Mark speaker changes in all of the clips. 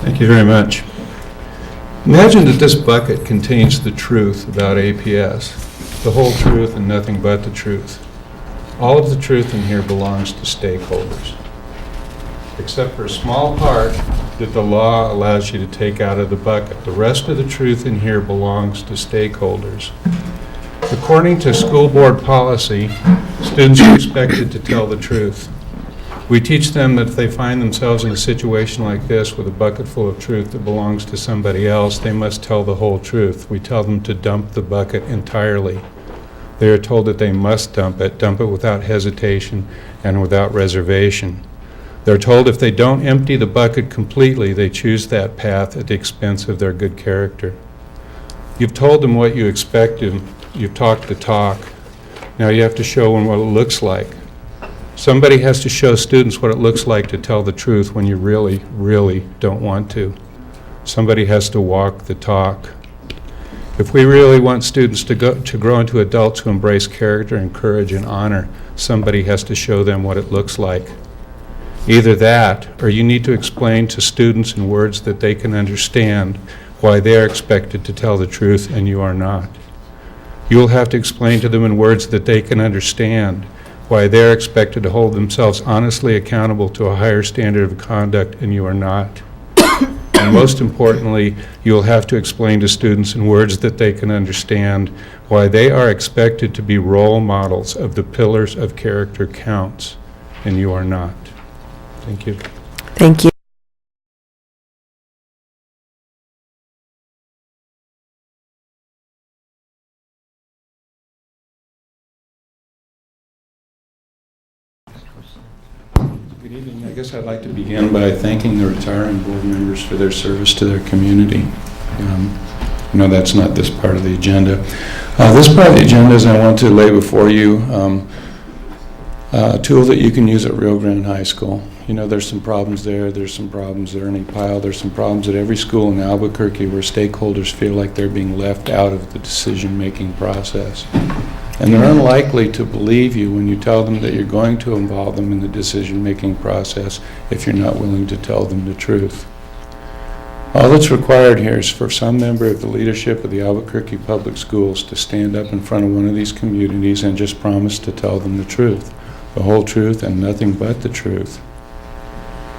Speaker 1: Thank you very much. Imagine that this bucket contains the truth about APS, the whole truth and nothing but the truth. All of the truth in here belongs to stakeholders, except for a small part that the law allows you to take out of the bucket. The rest of the truth in here belongs to stakeholders. According to school board policy, students are expected to tell the truth. We teach them that if they find themselves in a situation like this with a bucket full of truth that belongs to somebody else, they must tell the whole truth. We tell them to dump the bucket entirely. They are told that they must dump it without hesitation and without reservation. They're told if they don't empty the bucket completely, they choose that path at the expense of their good character. You've told them what you expect them. You've talked the talk. Now you have to show them what it looks like. Somebody has to show students what it looks like to tell the truth when you really, really don't want to. Somebody has to walk the talk. If we really want students to grow into adults who embrace character and courage and honor, somebody has to show them what it looks like. Either that, or you need to explain to students in words that they can understand why they are expected to tell the truth and you are not. You will have to explain to them in words that they can understand why they're expected to hold themselves honestly accountable to a higher standard of conduct and you are not. And most importantly, you'll have to explain to students in words that they can understand why they are expected to be role models of the pillars of character counts and you are not. Thank you.
Speaker 2: Thank you.
Speaker 1: Good evening. I guess I'd like to begin by thanking the retiring board members for their service to their community. I know that's not this part of the agenda. This part of the agenda is I want to lay before you a tool that you can use at Rio Grande High School. You know, there's some problems there. There's some problems at Ernie Pyle. There's some problems at every school in Albuquerque where stakeholders feel like they're being left out of the decision-making process. And they're unlikely to believe you when you tell them that you're going to involve them in the decision-making process if you're not willing to tell them the truth. All that's required here is for some member of the leadership of the Albuquerque Public Schools to stand up in front of one of these communities and just promise to tell them the truth, the whole truth and nothing but the truth.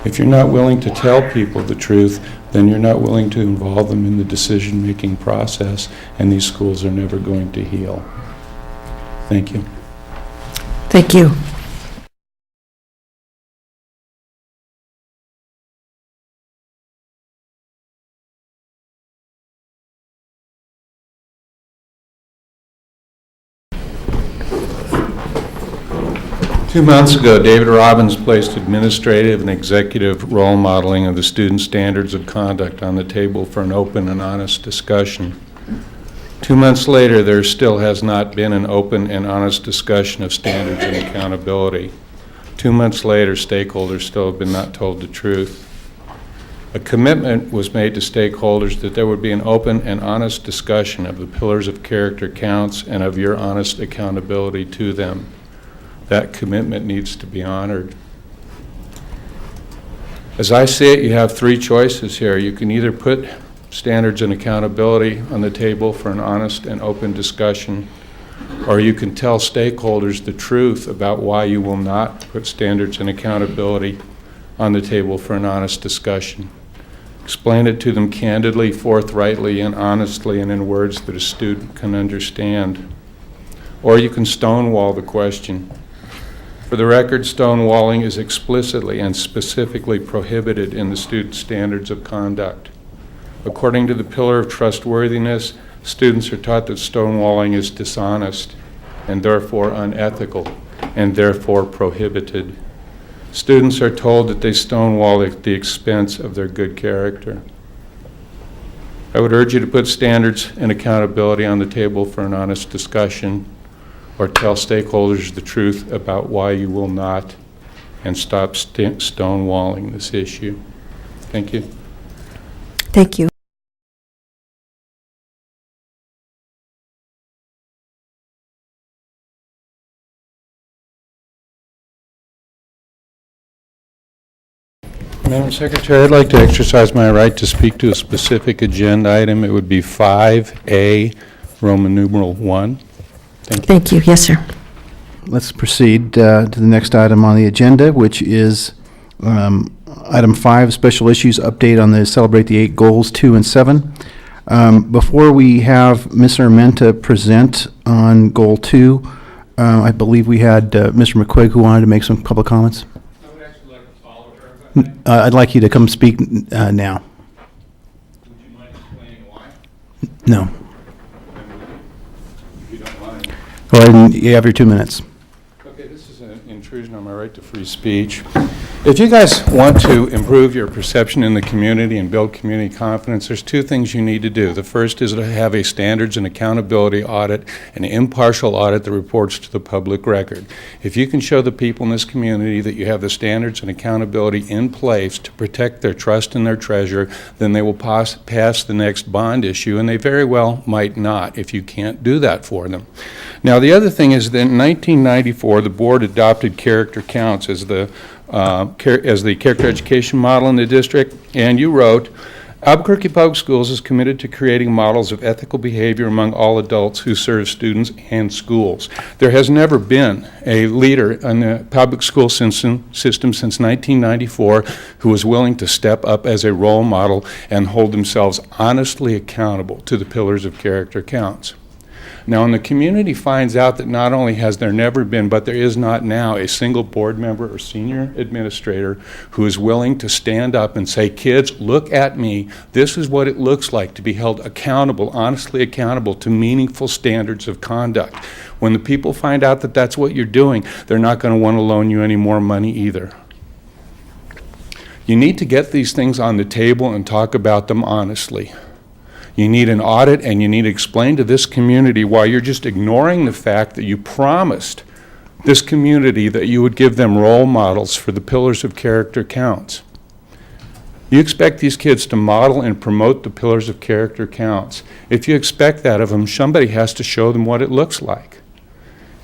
Speaker 1: If you're not willing to tell people the truth, then you're not willing to involve them in the decision-making process, and these schools are never going to heal. Thank you.
Speaker 2: Thank you.
Speaker 1: Two months ago, David Robbins placed administrative and executive role modeling of the student standards of conduct on the table for an open and honest discussion. 2 months later, there still has not been an open and honest discussion of standards and accountability. 2 months later, stakeholders still have been not told the truth. A commitment was made to stakeholders that there would be an open and honest discussion of the pillars of character counts and of your honest accountability to them. That commitment needs to be honored. As I see it, you have three choices here. You can either put standards and accountability on the table for an honest and open discussion, or you can tell stakeholders the truth about why you will not put standards and accountability on the table for an honest discussion. Explain it to them candidly, forthrightly, and honestly, and in words that a student can understand. Or you can stonewall the question. For the record, stonewalling is explicitly and specifically prohibited in the student standards of conduct. According to the pillar of trustworthiness, students are taught that stonewalling is dishonest and therefore unethical and therefore prohibited. Students are told that they stonewall at the expense of their good character. I would urge you to put standards and accountability on the table for an honest discussion, or tell stakeholders the truth about why you will not, and stop stonewalling this issue. Thank you.
Speaker 2: Thank you.
Speaker 1: Madam Secretary, I'd like to exercise my right to speak to a specific agenda item. It would be 5A, Roman numeral 1. Thank you.
Speaker 2: Thank you. Yes, sir.
Speaker 3: Let's proceed to the next item on the agenda, which is item 5, special issues update on the Celebrate the 8 Goals 2 and 7. Before we have Ms. Armenta present on Goal 2, I believe we had Mr. McQuigg who wanted to make some public comments.
Speaker 1: I would actually like to follow her.
Speaker 3: I'd like you to come speak now.
Speaker 1: Would you mind explaining why?
Speaker 3: No.
Speaker 1: If you don't mind.
Speaker 3: Go ahead and you have your 2 minutes.
Speaker 1: Okay, this is an intrusion on my right to free speech. If you guys want to improve your perception in the community and build community confidence, there's 2 things you need to do. The first is to have a standards and accountability audit, an impartial audit that reports to the public record. If you can show the people in this community that you have the standards and accountability in place to protect their trust in their treasurer, then they will pass the next bond issue, and they very well might not if you can't do that for them. Now, the other thing is that in 1994, the board adopted character counts as the character education model in the district, and you wrote, Albuquerque Public Schools is committed to creating models of ethical behavior among all adults who serve students and schools. There has never been a leader in the public school system since 1994 who was willing to step up as a role model and hold themselves honestly accountable to the pillars of character counts. Now, when the community finds out that not only has there never been, but there is not now, a single board member or senior administrator who is willing to stand up and say, kids, look at me. This is what it looks like to be held accountable, honestly accountable to meaningful standards of conduct. When the people find out that that's what you're doing, they're not going to want to loan you any more money either. You need to get these things on the table and talk about them honestly. You need an audit, and you need to explain to this community why you're just ignoring the fact that you promised this community that you would give them role models for the pillars of character counts. You expect these kids to model and promote the pillars of character counts. If you expect that of them, somebody has to show them what it looks like.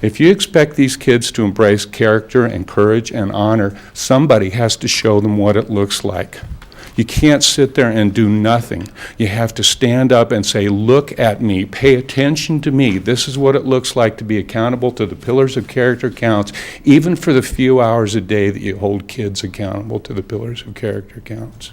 Speaker 1: If you expect these kids to embrace character and courage and honor, somebody has to show them what it looks like. You can't sit there and do nothing. You have to stand up and say, look at me, pay attention to me. This is what it looks like to be accountable to the pillars of character counts, even for the few hours a day that you hold kids accountable to the pillars of character counts.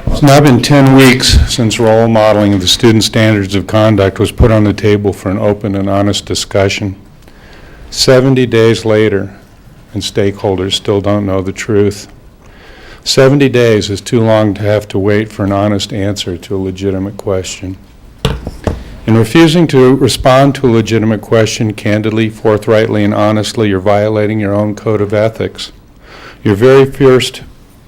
Speaker 1: It's now been 10 weeks since role modeling of the student standards of conduct was put on the table for an open and honest discussion. 70 days later, and stakeholders still don't know the truth. 70 days is too long to have to wait for an honest answer to a legitimate question. In refusing to respond to a legitimate question candidly, forthrightly, and honestly, you're violating your own code of ethics. Your very first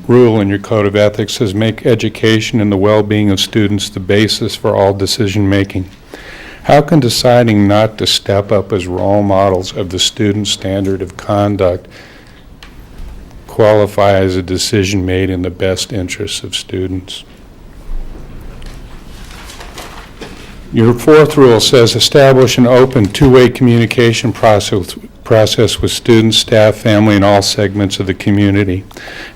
Speaker 1: rule in your code of ethics says make education and the well-being of students the basis for all decision-making. How can deciding not to step up as role models of the student standard of conduct qualify as a decision made in the best interests of students? Your fourth rule says establish an open two-way communication process with students, staff, family, and all segments of the community.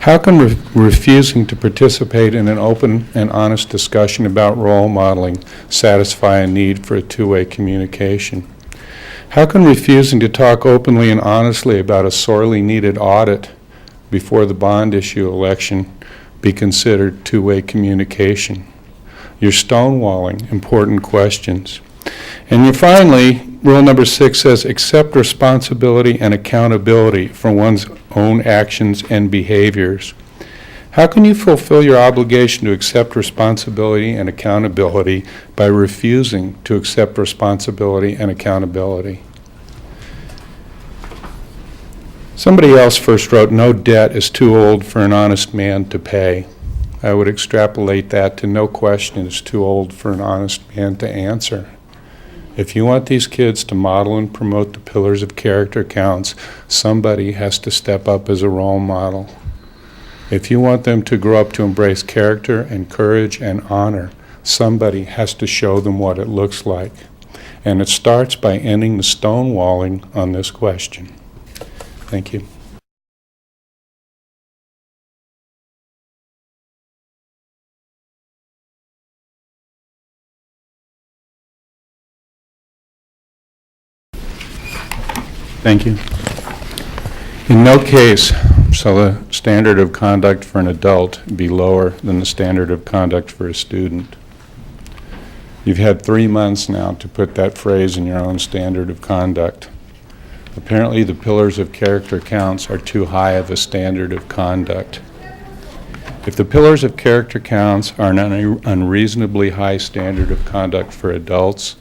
Speaker 1: How can refusing to participate in an open and honest discussion about role modeling satisfy a need for a two-way communication? How can refusing to talk openly and honestly about a sorely needed audit before the bond issue election be considered two-way communication? You're stonewalling important questions. And finally, rule number 6 says accept responsibility and accountability for one's own actions and behaviors. How can you fulfill your obligation to accept responsibility and accountability by refusing to accept responsibility and accountability? Somebody else first wrote, no debt is too old for an honest man to pay. I would extrapolate that to no question is too old for an honest man to answer. If you want these kids to model and promote the pillars of character counts, somebody has to step up as a role model. If you want them to grow up to embrace character and courage and honor, somebody has to show them what it looks like. And it starts by ending the stonewalling on this question. Thank you. Thank you. In no case shall the standard of conduct for an adult be lower than the standard of conduct for a student. You've had 3 months now to put that phrase in your own standard of conduct. Apparently, the pillars of character counts are too high of a standard of conduct. If the pillars of character counts are an unreasonably high standard of conduct for adults,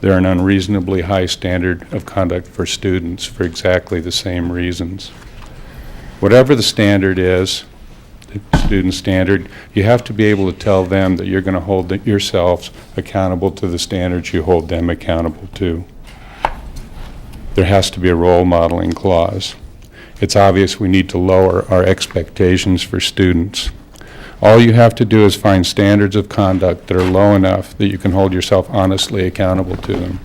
Speaker 1: they're an unreasonably high standard of conduct for students for exactly the same reasons. Whatever the standard is, the student standard, you have to be able to tell them that you're going to hold yourselves accountable to the standards you hold them accountable to. There has to be a role modeling clause. It's obvious we need to lower our expectations for students. All you have to do is find standards of conduct that are low enough that you can hold yourself honestly accountable to them.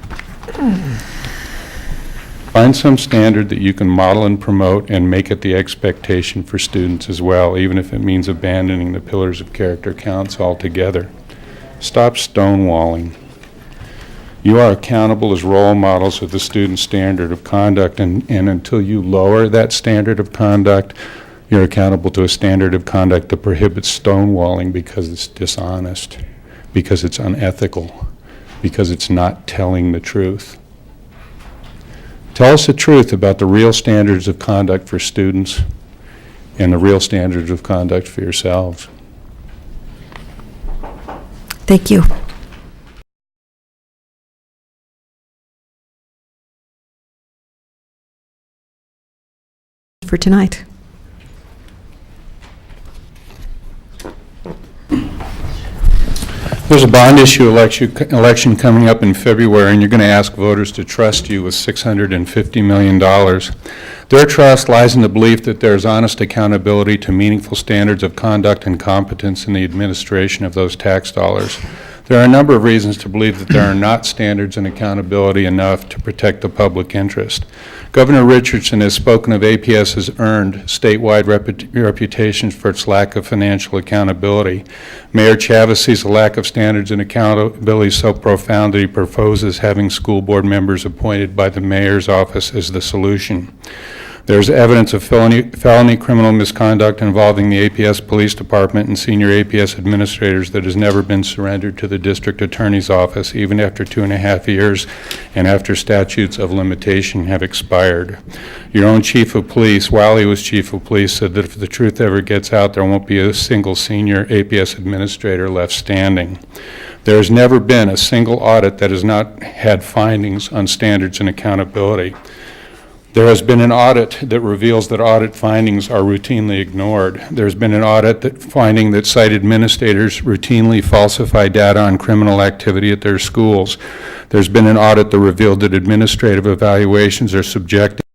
Speaker 1: Find some standard that you can model and promote and make it the expectation for students as well, even if it means abandoning the pillars of character counts altogether. Stop stonewalling. You are accountable as role models of the student standard of conduct, and until you lower that standard of conduct, you're accountable to a standard of conduct that prohibits stonewalling because it's dishonest, because it's unethical, because it's not telling the truth. Tell us the truth about the real standards of conduct for students and the real standards of conduct for yourselves.
Speaker 2: Thank you. For tonight.
Speaker 1: There's a bond issue election coming up in February, and you're going to ask voters to trust you with $650 million. Their trust lies in the belief that there is honest accountability to meaningful standards of conduct and competence in the administration of those tax dollars. There are a number of reasons to believe that there are not standards and accountability enough to protect the public interest. Governor Richardson has spoken of APS has earned statewide reputations for its lack of financial accountability. Mayor Chavez sees a lack of standards and accountability so profound that he proposes having school board members appointed by the mayor's office as the solution. There's evidence of felony criminal misconduct involving the APS Police Department and senior APS administrators that has never been surrendered to the district attorney's office, even after 2.5 years and after statutes of limitation have expired. Your own chief of police, while he was chief of police, said that if the truth ever gets out, there won't be a single senior APS administrator left standing. There has never been a single audit that has not had findings on standards and accountability. There has been an audit that reveals that audit findings are routinely ignored. There's been an audit finding that site administrators routinely falsify data on criminal activity at their schools. There's been an audit that revealed that administrative evaluations are subjective